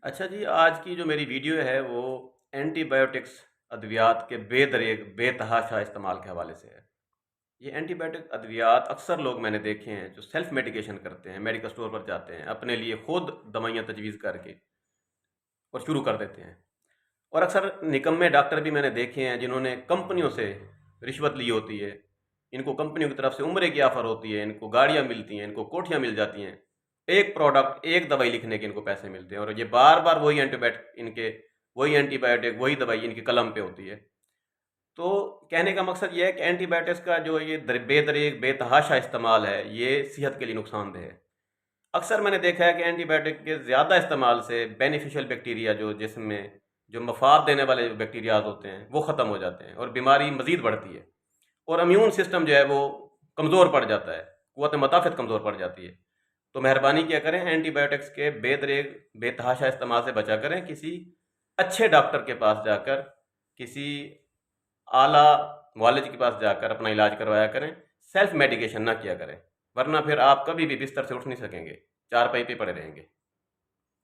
اچھا جی، آج کی جو میری ویڈیو ہے وہ اینٹی بایوٹکس ادویات کے بے دریغ بے تحاشا استعمال کے حوالے سے ہے۔ یہ اینٹی بایوٹک ادویات اکثر لوگ میں نے دیکھے ہیں جو سیلف میڈیکیشن کرتے ہیں، میڈیکل اسٹور پر جاتے ہیں، اپنے لیے خود دوائیاں تجویز کر کے اور شروع کر دیتے ہیں۔ اور اکثر نکمے ڈاکٹر بھی میں نے دیکھے ہیں جنہوں نے کمپنیوں سے رشوت لی ہوتی ہے، ان کو کمپنیوں کی طرف سے عمرے کی آفر ہوتی ہے، ان کو گاڑیاں ملتی ہیں، ان کو کوٹھیاں مل جاتی ہیں، ایک پروڈکٹ ایک دوائی لکھنے کے ان کو پیسے ملتے ہیں، اور یہ بار بار وہی اینٹی بایوٹک وہی اینٹی بایوٹک وہی دوائی ان کی قلم پہ ہوتی ہے۔ تو کہنے کا مقصد یہ ہے کہ اینٹی بایوٹکس کا جو یہ بے دریغ بے تحاشا استعمال ہے یہ صحت کے لیے نقصان دہ ہے۔ اکثر میں نے دیکھا ہے کہ اینٹی بایوٹک کے زیادہ استعمال سے بینیفیشل بیکٹیریا جو جسم میں جو مفاد دینے والے بیکٹیریاز ہوتے ہیں وہ ختم ہو جاتے ہیں اور بیماری مزید بڑھتی ہے، اور امیون سسٹم جو ہے وہ کمزور پڑ جاتا ہے، قوت مدافعت کمزور پڑ جاتی ہے۔ تو مہربانی کیا کریں، اینٹی بایوٹکس کے بے دریغ بے تحاشا استعمال سے بچا کریں، کسی اچھے ڈاکٹر کے پاس جا کر، کسی اعلیٰ معالج کے پاس جا کر اپنا علاج کروایا کریں، سیلف میڈیکیشن نہ کیا کریں، ورنہ پھر آپ کبھی بھی بستر سے اٹھ نہیں سکیں گے، چارپائی پہ پڑے رہیں گے۔